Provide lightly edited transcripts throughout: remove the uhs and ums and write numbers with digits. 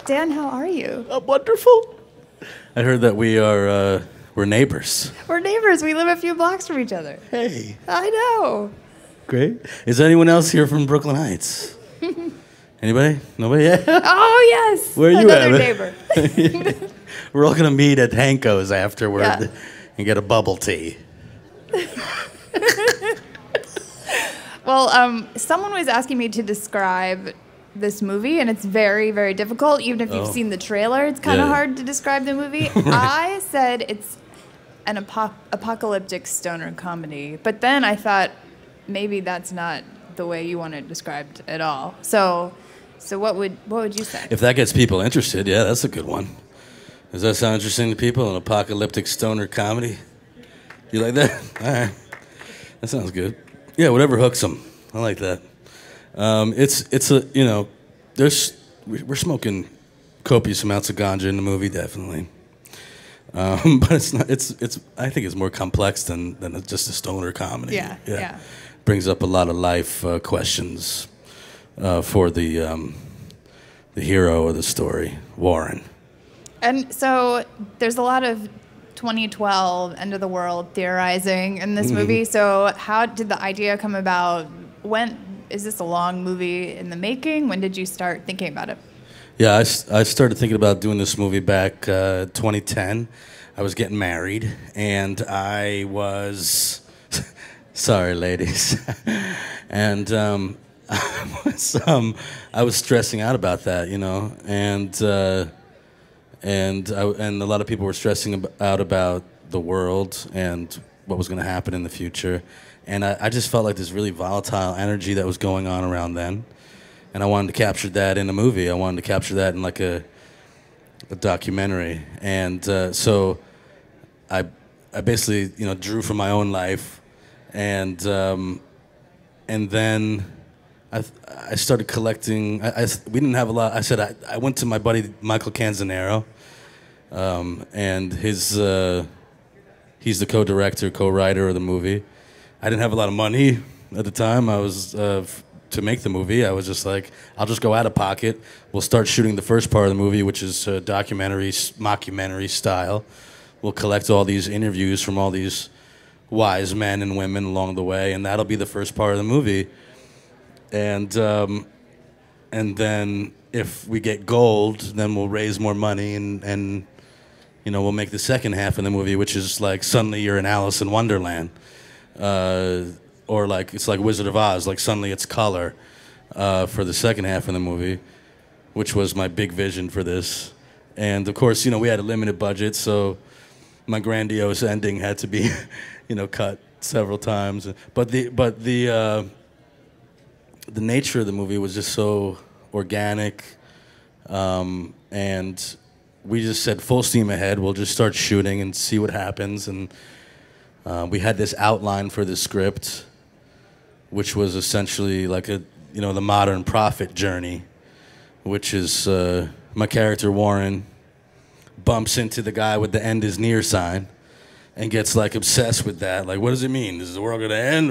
Dan, how are you? I'm wonderful. I heard that we're neighbors. We're neighbors. We live a few blocks from each other. Hey. I know. Great. Is there anyone else here from Brooklyn Heights? Anybody? Nobody? Yeah. Oh, yes. Where are you Another at? neighbor. We're all going to meet at Hanko's afterward and get a bubble tea. Well, someone was asking me to describe this movie, and it's very, very difficult. Even if you've seen the trailer, it's kind of hard to describe the movie. Right. I said it's an apocalyptic stoner comedy, but then I thought maybe that's not the way you want it described at all. So what would you say? If that gets people interested, yeah, that's a good one. Does that sound interesting to people? An apocalyptic stoner comedy? You like that? All right. That sounds good. Yeah, whatever hooks them. I like that. It's a, you know, we're smoking copious amounts of ganja in the movie, definitely. But it's not. I think it's more complex than just a stoner comedy. Yeah. Brings up a lot of life questions for the hero of the story, Warren. And so there's a lot of 2012 end of the world theorizing in this movie. So how did the idea come about? When is this a long movie in the making? When did you start thinking about it? Yeah, I started thinking about doing this movie back 2010. I was getting married, and I was sorry, ladies, and I was stressing out about that, you know, and a lot of people were stressing out about the world and what was going to happen in the future. And I just felt like this really volatile energy that was going on around then. And I wanted to capture that in a movie. I wanted to capture that in like a documentary. And so I basically, you know, drew from my own life. And then I started collecting. We didn't have a lot. I went to my buddy Michael Canzanero. And he's the co-director, co-writer of the movie. I didn't have a lot of money at the time. I was to make the movie. I was just like, I'll just go out of pocket. We'll start shooting the first part of the movie, which is documentary, mockumentary style. We'll collect all these interviews from all these wise men and women along the way, and that'll be the first part of the movie. And then if we get gold, then we'll raise more money and you know, we'll make the second half of the movie, which is like suddenly you're in Alice in Wonderland. Or like it's like Wizard of Oz, like suddenly it's color for the second half of the movie, which was my big vision for this. And of course, you know, we had a limited budget, so my grandiose ending had to be, you know, cut several times. But the nature of the movie was just so organic, and we just said full steam ahead. We'll just start shooting and see what happens. And we had this outline for the script, which was essentially like the modern prophet journey, which is my character Warren bumps into the guy with the end is near sign and gets like obsessed with that. Like, what does it mean? Is the world gonna end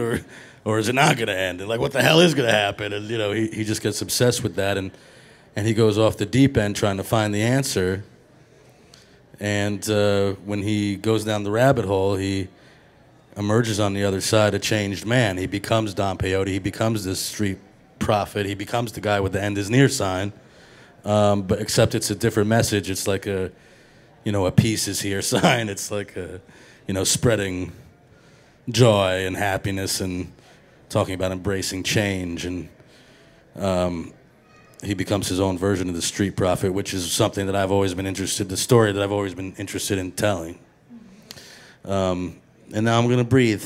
or is it not gonna end? And like, what the hell is gonna happen? And you know, he just gets obsessed with that, and he goes off the deep end trying to find the answer. And when he goes down the rabbit hole, he emerges on the other side a changed man. He becomes Don Peyote. He becomes this street prophet. He becomes the guy with the end is near sign. But except it's a different message. It's like a peace is here sign. It's like spreading joy and happiness and talking about embracing change. And he becomes his own version of the street prophet, which is something that I've always been interested, the story that I've always been interested in telling. And now I'm going to breathe.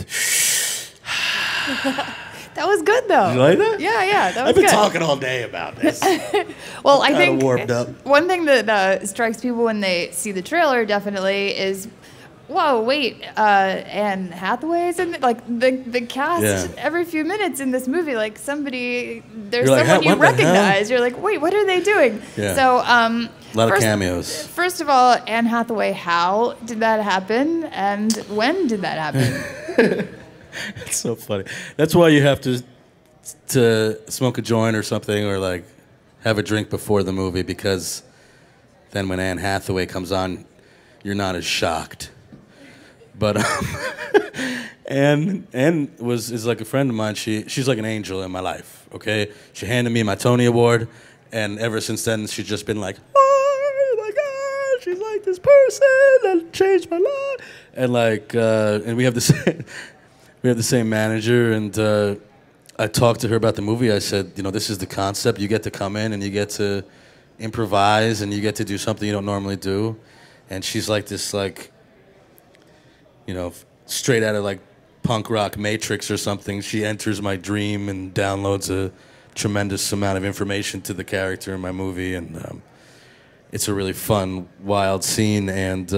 That was good, though. You like that? Yeah, that was I've been good. talking all day about this. Well, I think warmed up. One thing that strikes people when they see the trailer definitely is, whoa, wait, Anne Hathaway's in like the cast every few minutes in this movie, like there's someone you recognize. You're like, wait, what are they doing? Yeah. So a lot of cameos. First of all, Anne Hathaway, how did that happen, and when did that happen? It's so funny. That's why you have to smoke a joint or something, or like have a drink before the movie, because then when Anne Hathaway comes on, you're not as shocked. But Anne is like a friend of mine. She's like an angel in my life. Okay, she handed me my Tony Award, and ever since then she's just been like, oh my God, she's like this person that changed my life. And like, and we have the same manager. And I talked to her about the movie. I said, you know, this is the concept. You get to come in and you get to improvise and you get to do something you don't normally do. And she's like this, like, you know, straight out of like punk rock Matrix or something. She enters my dream and downloads a tremendous amount of information to the character in my movie, and it's a really fun, wild scene. And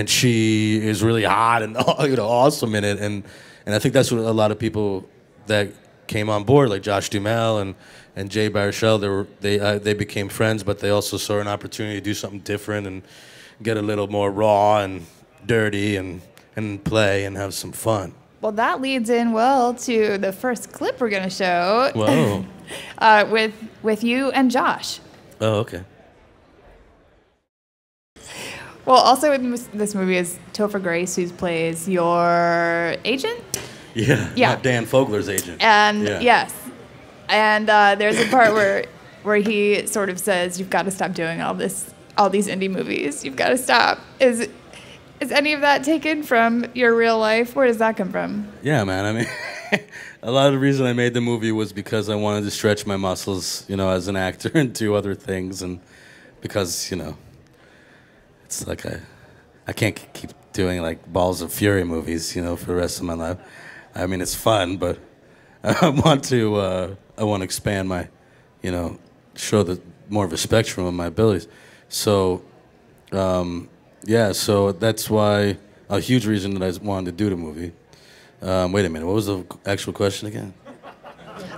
she is really hot and awesome in it. And I think that's what a lot of people that came on board, like Josh Duhamel and Jay Baruchel, they became friends, but they also saw an opportunity to do something different and get a little more raw and dirty and play and have some fun. Well, that leads in well to the first clip we're going to show. Whoa. with you and Josh. Oh, okay. Well, also in this movie is Topher Grace, who plays your agent. Yeah. Not Dan Fogler's agent. And yes, and there's a part where he sort of says, "You've got to stop doing all these indie movies. You've got to stop." Is any of that taken from your real life? Where does that come from? Yeah, man. I mean, a lot of the reason I made the movie was because I wanted to stretch my muscles, as an actor and do other things, and because, it's like I can't keep doing like Balls of Fury movies, for the rest of my life. I mean, it's fun, but I want to expand my, show more of a spectrum of my abilities. So, yeah, so that's why a huge reason that I wanted to do the movie. Wait a minute, what was the actual question again?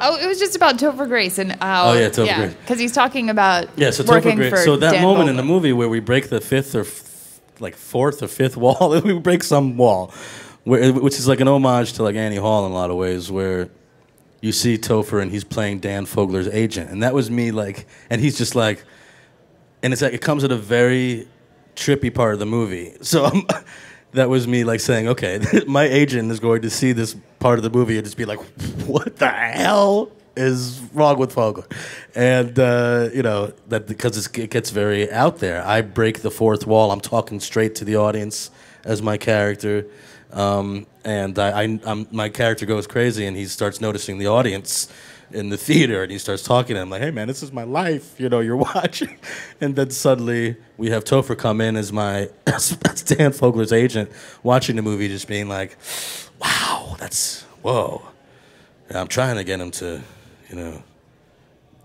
Oh, it was just about Topher Grace and how. Oh yeah, Topher Grace. Because he's talking about so working Topher Grace. for So that Dan moment Fogler. in the movie where we break the fourth or fifth wall, we break some wall, which is like an homage to like Annie Hall in a lot of ways, where you see Topher and he's playing Dan Fogler's agent, and that was me and he's just like, and it's like it comes at a very trippy part of the movie. So that was me saying, okay, my agent is going to see this part of the movie and just be like, what the hell is wrong with Fogler? And, that because it gets very out there. I break the fourth wall. I'm talking straight to the audience as my character. And my character goes crazy and he starts noticing the audience in the theater, and he starts talking to him like, hey man, this is my life, you're watching. And then suddenly we have Topher come in as that's Dan Fogler's agent, watching the movie, just being like, wow, whoa. And I'm trying to get him to,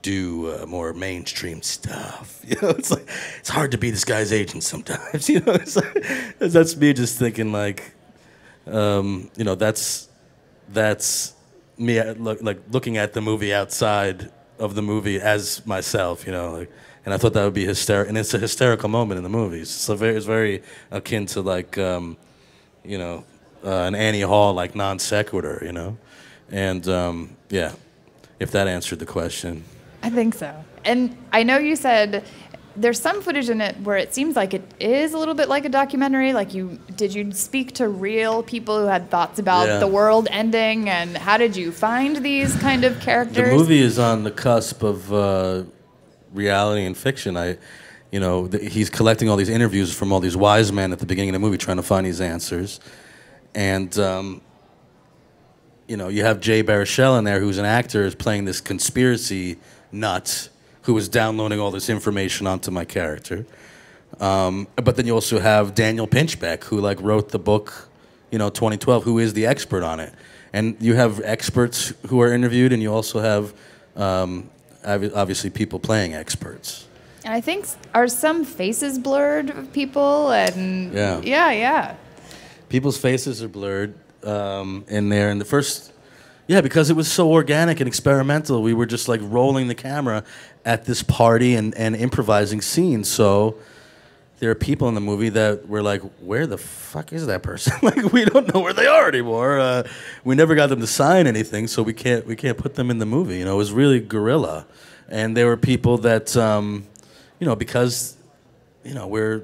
do more mainstream stuff. It's like, it's hard to be this guy's agent sometimes. It's like, that's me just thinking that's me looking at the movie outside of the movie as myself, and I thought that would be hysterical, and it's a hysterical moment in the movie. It's very akin to an Annie Hall non sequitur, and yeah, if that answered the question. I think so. And I know you said there's some footage in it where it seems like it is a little bit like a documentary. Did you speak to real people who had thoughts about the world ending, and how did you find these kind of characters? The movie is on the cusp of reality and fiction. He's collecting all these interviews from all these wise men at the beginning of the movie, trying to find these answers. And you have Jay Baruchel in there, who's an actor, is playing this conspiracy nut who was downloading all this information onto my character. But then you also have Daniel Pinchbeck, who wrote the book, 2012, who is the expert on it. And you have experts who are interviewed, and you also have obviously people playing experts. And I think, are some faces blurred of people? And yeah. People's faces are blurred in there. And the first... Yeah, because it was so organic and experimental. We were just rolling the camera at this party and improvising scenes. So there are people in the movie that were like, where the fuck is that person? We don't know where they are anymore. We never got them to sign anything, so we can't put them in the movie. It was really guerrilla. And there were people that, because you know,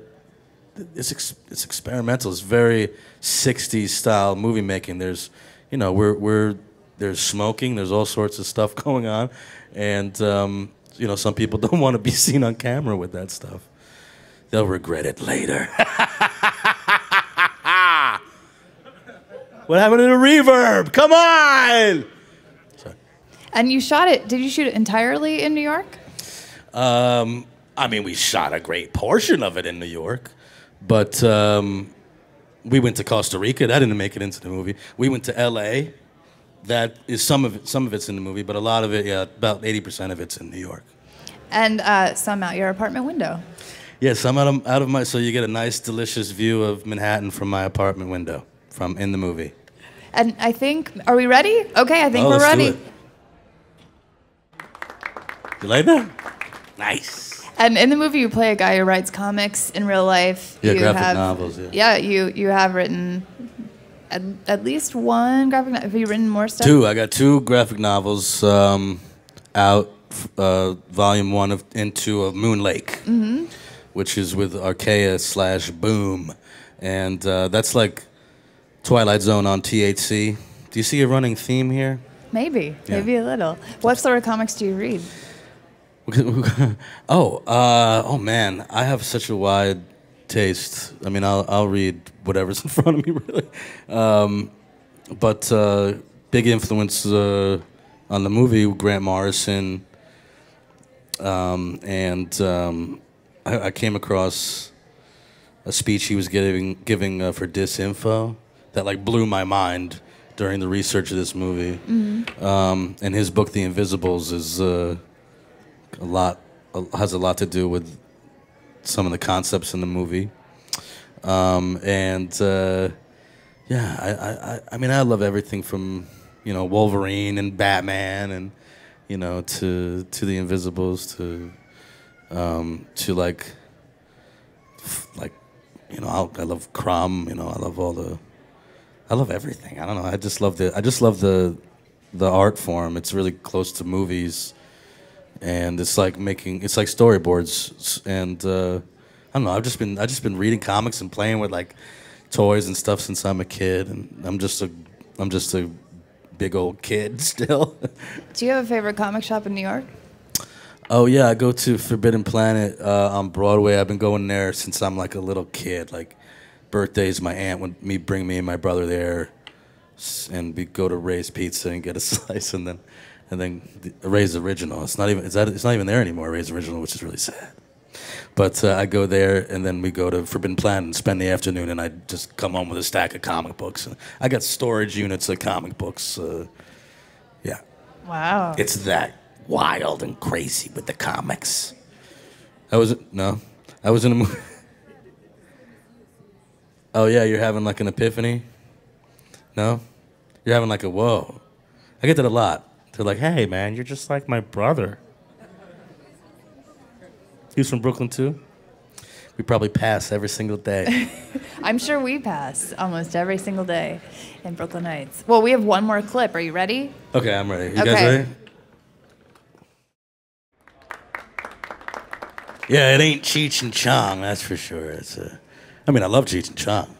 it's experimental. It's very 60s style movie making. There's, you know, there's smoking. There's all sorts of stuff going on, and you know, some people don't want to be seen on camera with that stuff. They'll regret it later. What happened to the reverb? Come on! Sorry. And you shot it. Did you shoot it entirely in New York? I mean, we shot a great portion of it in New York, but we went to Costa Rica. That didn't make it into the movie. We went to L.A. That is some of it's in the movie, but a lot of it, yeah, about 80% of it's in New York. And some out your apartment window. Yes, I'm out of my. So you get a nice, delicious view of Manhattan from my apartment window, from in the movie. And I think, are we ready? Okay, I think we're let's ready. do it. You like that? Nice. And in the movie, you play a guy who writes comics in real life. Yeah, graphic novels. Yeah. Yeah, you have written at least one graphic novel. Have you written more stuff? Two. I got 2 graphic novels out. Volume 1 into of Moon Lake, which is with Archaea/Boom, and that's like Twilight Zone on THC. Do you see a running theme here? Maybe a little. What sort of comics do you read? Oh man, I have such a wide taste. I mean, I'll read whatever's in front of me, really. But big influence on the movie, Grant Morrison. I came across a speech he was giving for Disinfo that like blew my mind during the research of this movie. And his book, The Invisibles, is has a lot to do with some of the concepts in the movie. I mean, I love everything from, you know, Wolverine and Batman and, you know, to The Invisibles, to like, you know, I love Crumb, you know, I love everything. I don't know. I just love the art form. It's really close to movies, and it's like storyboards. And I don't know. I've just been reading comics and playing with like toys and stuff since I'm a kid, and I'm just a big old kid still. Do you have a favorite comic shop in New York? Oh yeah, I go to Forbidden Planet on Broadway. I've been going there since I'm like a little kid. Like birthdays, my aunt would bring me and my brother there, and we go to Ray's Pizza and get a slice, and then Ray's Original. It's not even there anymore. Ray's Original, which is really sad. But I go there, and then we go to Forbidden Planet and spend the afternoon, and I just come home with a stack of comic books. I got storage units of comic books. Yeah. Wow. It's that wild and crazy with the comics. I was in a movie. Oh yeah, you're having like an epiphany? No? You're having like a whoa. I get that a lot. They're like, hey man, you're just like my brother. He's from Brooklyn too? We probably pass every single day. I'm sure we pass almost every single day in Brooklyn Heights. Well, we have one more clip. Are you ready? Okay, I'm ready. You guys ready? Yeah, it ain't Cheech and Chong, that's for sure. I mean, I love Cheech and Chong.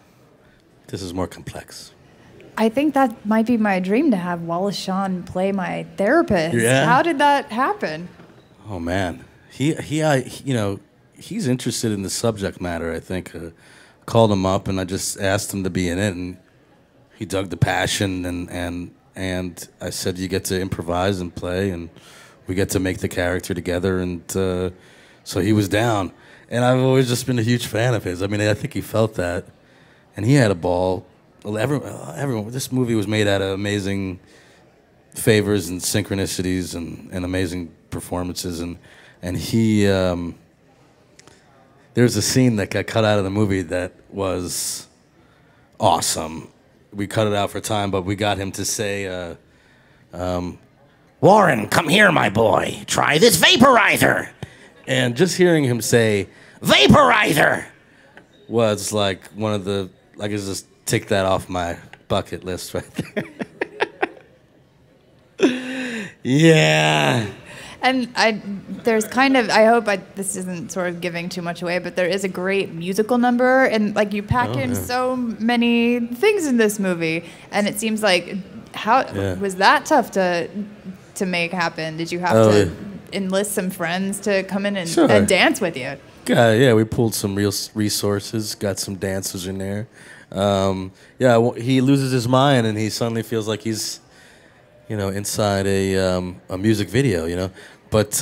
This is more complex. I think that might be my dream, to have Wallace Shawn play my therapist. Yeah. How did that happen? Oh man, you know, he's interested in the subject matter. I think called him up and I just asked him to be in it, and he dug the passion, and I said you get to improvise and play, and we get to make the character together, and so he was down. And I've always just been a huge fan of his. I mean, I think he felt that, and he had a ball. Everyone. This movie was made out of amazing favors and synchronicities and amazing performances, and he. There's a scene that got cut out of the movie that was awesome. We cut it out for time, but we got him to say, "Warren, come here, my boy. Try this vaporizer." And just hearing him say "vaporizer" was like one of the. I could just tick that off my bucket list right there. Yeah. And there's kind of, this isn't sort of giving too much away, but there is a great musical number, and like you pack in so many things in this movie, and it seems like was that tough to make happen? Did you have to enlist some friends to come in and dance with you? Yeah, we pulled some real resources, got some dancers in there. He loses his mind, and he suddenly feels like he's, inside a music video, But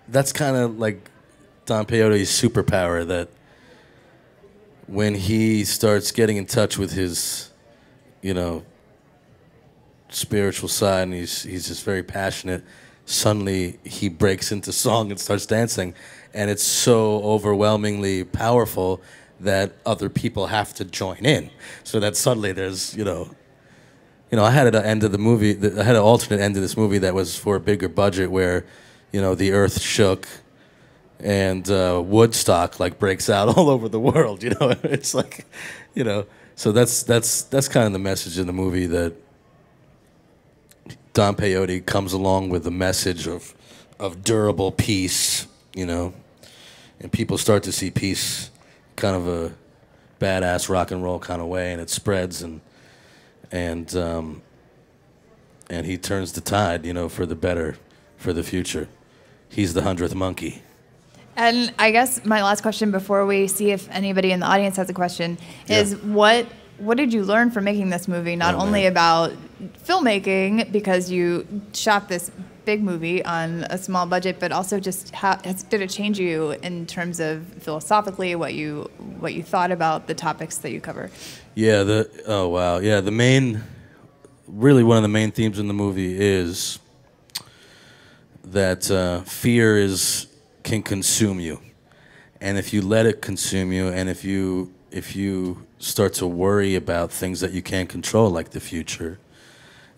that's kind of like Don Peyote's superpower, that when he starts getting in touch with his, spiritual side, and he's just very passionate, suddenly he breaks into song and starts dancing, and it's so overwhelmingly powerful that other people have to join in. So that suddenly there's, I had an end of the movie. I had an alternate end of this movie that was for a bigger budget, where, the earth shook, and Woodstock like breaks out all over the world. It's like, So that's kind of the message in the movie, that Don Peyote comes along with the message of durable peace, and people start to see peace kind of a badass rock and roll kind of way, and it spreads, and he turns the tide, for the better, for the future. He's the 100th monkey. And I guess my last question before we see if anybody in the audience has a question is, what did you learn from making this movie? Not only about filmmaking, because you shot this big movie on a small budget, but also just did it change you in terms of philosophically what you thought about the topics that you cover? Yeah. The main, really one of the main themes in the movie is that fear can consume you, and if you let it consume you, and if you start to worry about things that you can't control, like the future,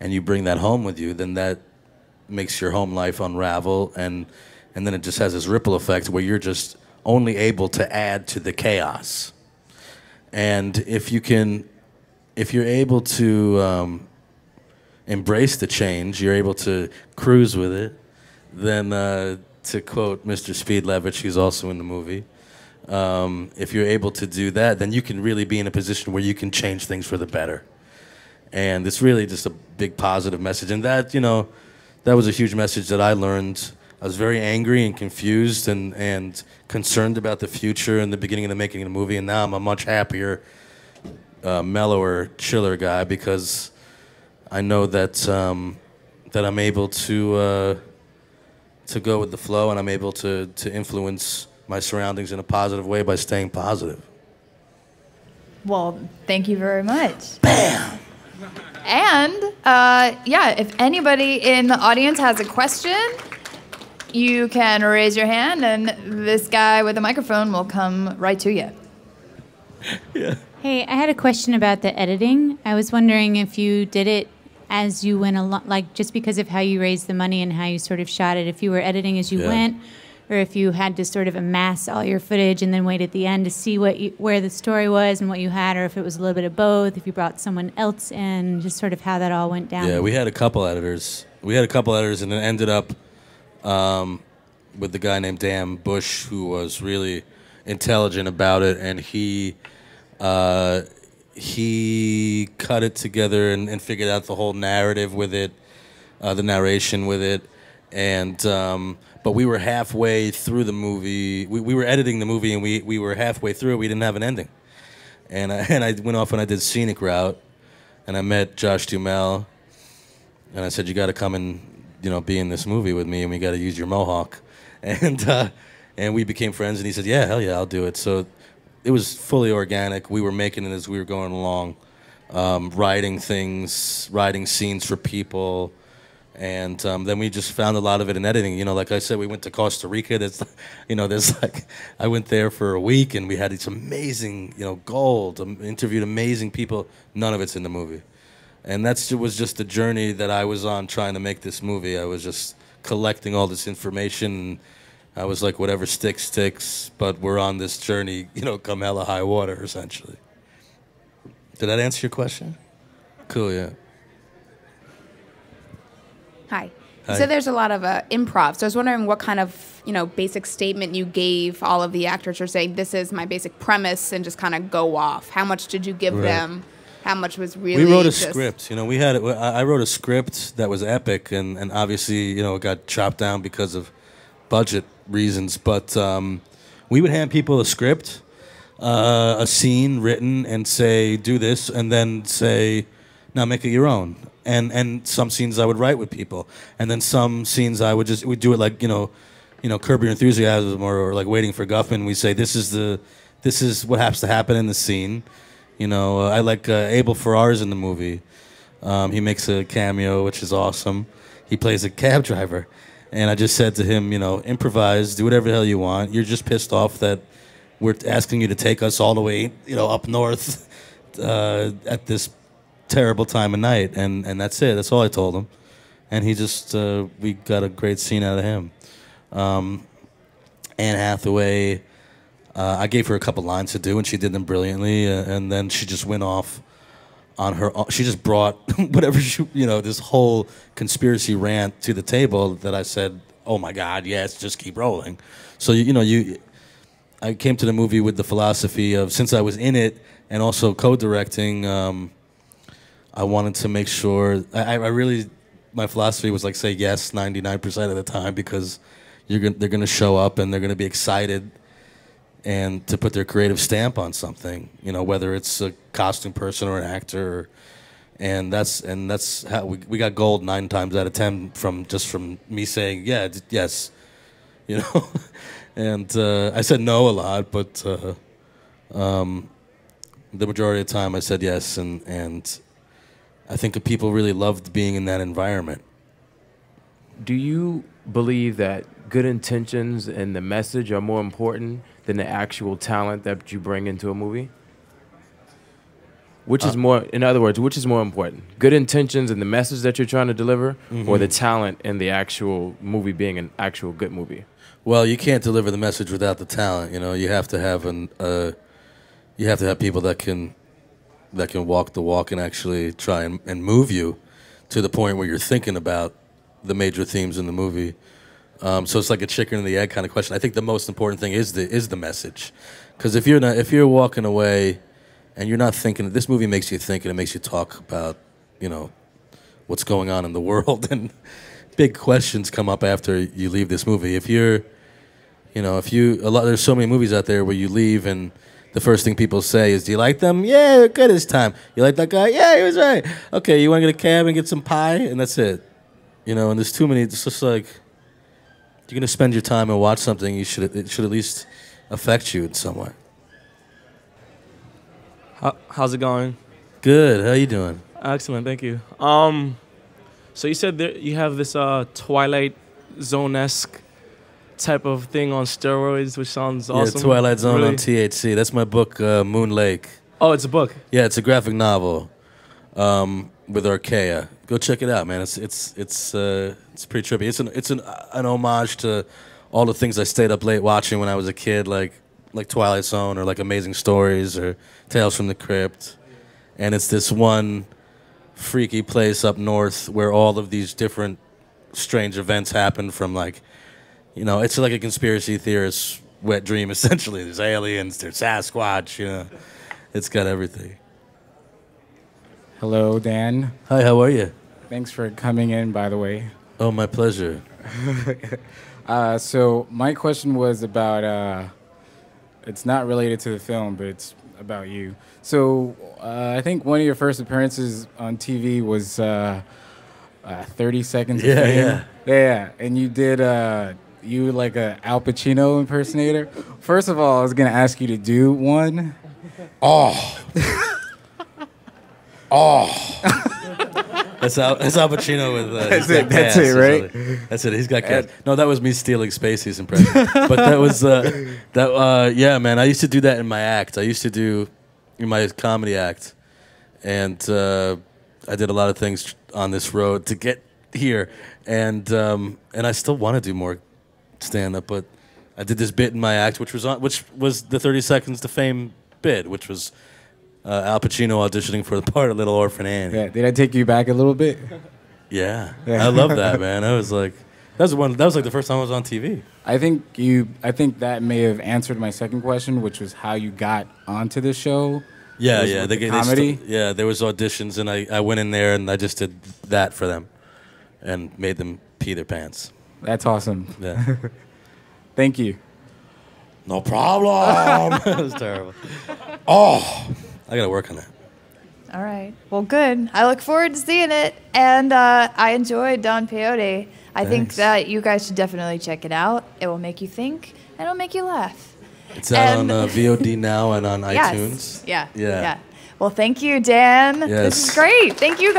and you bring that home with you, then that makes your home life unravel, and then it just has this ripple effect where you're just only able to add to the chaos. And if you're able to embrace the change, you're able to cruise with it, then to quote Mr. Speedlevich, who's also in the movie, if you're able to do that, then you can really be in a position where you can change things for the better. And it's really just a big positive message. And that, that was a huge message that I learned. I was very angry and confused and concerned about the future in the beginning of the making of the movie. And now I'm a much happier, mellower, chiller guy, because I know that I'm able to go with the flow, and I'm able to influence my surroundings in a positive way by staying positive. Well, thank you very much. Bam! And, if anybody in the audience has a question, you can raise your hand, and this guy with the microphone will come right to you. Yeah. Hey, I had a question about the editing. I was wondering if you did it as you went along, like just because of how you raised the money and how you sort of shot it, if you were editing as you went, or if you had to sort of amass all your footage and then wait at the end to see where the story was and what you had, or if it was a little bit of both, if you brought someone else in, just sort of how that all went down. Yeah, we had a couple editors. And then ended up with the guy named Dan Bush, who was really intelligent about it, and he cut it together and figured out the whole narrative with it, the narration with it, and but we were halfway through the movie. We were editing the movie, and we were halfway through it. We didn't have an ending, and I went off and I did Scenic Route, and I met Josh Duhamel, and I said, you got to come and be in this movie with me, and we got to use your mohawk, and we became friends, and he said, yeah, hell yeah, I'll do it. So it was fully organic. We were making it as we were going along, writing scenes for people, and then we just found a lot of it in editing. Like I said, we went to Costa Rica. I went there for a week, and we had these amazing, gold, interviewed amazing people. None of it's in the movie, and was just the journey that I was on trying to make this movie. I was just collecting all this information. And I was like, whatever sticks, but we're on this journey, come hella high water, essentially. Did that answer your question? Cool, yeah. Hi. So there's a lot of improv. So I was wondering what kind of, basic statement you gave all of the actors, or say, this is my basic premise, and just kind of go off. How much did you give them? How much was really? We wrote a script. I wrote a script that was epic, and obviously, it got chopped down because of budget reasons. But we would hand people a script, a scene written, and say, do this, and then say, now make it your own. And some scenes I would write with people, and then some scenes I would we'd do it like Curb Your Enthusiasm or like Waiting for Guffman. We say this is what has to happen in the scene. I like Abel Ferrara's in the movie. He makes a cameo, which is awesome. He plays a cab driver, and I just said to him, improvise, do whatever the hell you want. You're just pissed off that we're asking you to take us all the way, up north at this terrible time of night, and that's it. That's all I told him, and he just we got a great scene out of him. Anne Hathaway, I gave her a couple lines to do, and she did them brilliantly, and then she just went off on her own. She just brought whatever this whole conspiracy rant to the table that I said, oh my God, yes, just keep rolling. So I came to the movie with the philosophy of, since I was in it and also co-directing, I wanted to make sure, my philosophy was like, say yes 99% of the time, because they're going to show up and they're going to be excited and to put their creative stamp on something, whether it's a costume person or an actor, and that's how we got gold 9 times out of 10 from me saying yes, and I said no a lot, but the majority of the time I said yes, and I think the people really loved being in that environment. Do you believe that good intentions and the message are more important than the actual talent that you bring into a movie? Which is more, in other words, which is more important? Good intentions and the message that you're trying to deliver, or the talent and the actual movie being an actual good movie? Well, you can't deliver the message without the talent. You have to have people that can walk the walk and actually try and move you to the point where you're thinking about the major themes in the movie. So it's like a chicken and the egg kind of question. I think the most important thing is the message, because if you're walking away and you're not thinking, this movie makes you think and it makes you talk about what's going on in the world, and big questions come up after you leave this movie. There's so many movies out there where you leave and the first thing people say is, do you like them? Yeah, they're good this time. You like that guy? Yeah, he was right. Okay, you want to get a cab and get some pie? And that's it. And there's too many. It's just like, if you're going to spend your time and watch something, it should at least affect you in some way. How's it going? Good. How you doing? Excellent, thank you. So you said you have this Twilight Zone-esque type of thing on steroids, which sounds awesome. Yeah, Twilight Zone really? On THC. That's my book, Moon Lake. Oh, it's a book. Yeah, it's a graphic novel with Archaea. Go check it out, man. It's pretty trippy. It's an homage to all the things I stayed up late watching when I was a kid, like Twilight Zone or like Amazing Stories or Tales from the Crypt. And it's this one freaky place up north where all of these different strange events happen from it's like a conspiracy theorist's wet dream, essentially. There's aliens, there's Sasquatch, It's got everything. Hello, Dan. Hi, how are you? Thanks for coming in, by the way. Oh, my pleasure. So my question was about, it's not related to the film, but it's about you. So I think one of your first appearances on TV was 30 Seconds of Fame. Yeah, and you did... you were like a Al Pacino impersonator. First of all, I was gonna ask you to do one. That's Al Pacino with. That's it, right? That's it. He's got cats. No, that was me stealing Spacey's impression. But that was yeah, man. I used to do that in my act. I used to do in my comedy act, and I did a lot of things on this road to get here, and I still want to do more stand-up, but I did this bit in my act, which was the 30 Seconds to Fame bit, which was Al Pacino auditioning for the part of Little Orphan Annie. Yeah, did I take you back a little bit? Yeah, I love that, man. I was like, that was like the first time I was on TV. I think that may have answered my second question, which was how you got onto the show. Yeah. Comedy. There was auditions, and I went in there and I just did that for them, and made them pee their pants. That's awesome. Yeah. Thank you. No problem. It was terrible. Oh, I gotta work on that. All right. Well, good. I look forward to seeing it, and I enjoyed Don Peyote. I think that you guys should definitely check it out. It will make you think, and it'll make you laugh. It's out on VOD now and on yes. iTunes. Yeah. Well, thank you, Dan. Yes. This is great. Thank you, guys.